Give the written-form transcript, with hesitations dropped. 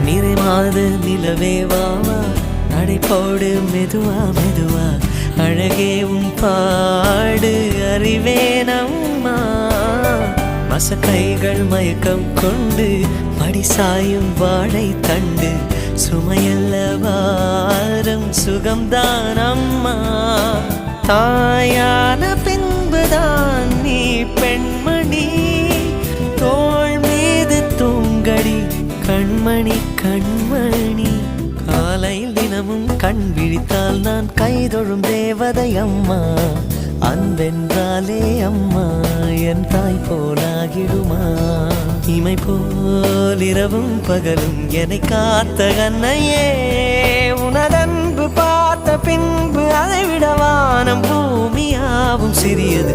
நிறைமாத நிலவே வாவா நடை போடு மெதுவா மெதுவா அழகே உன் பாடு அறிவேனம்மா மசக்கைகள் மயக்கம் கொண்டு மடிசாயும் வாழை தண்டு சுமையல்ல வாரம் சுகம்தான் அம்மா தாயான பின்புதான் நீ பெண்மணி தோள் மீது தூங்கடி கண்மணி கண்மணி காலையில் தினமும் கண் விழித்தால் நான் கைதொழும் தேவதை அம்மா அன்பென்றாலே அம்மா என் தாய் போலாகிடுமா இமை போல் இரவும் பகலும் என்னை காத்த கண்ணையே உனதன்பு பார்த்த பின்பு அதை விட வானம் பூமியாவும் சிறியது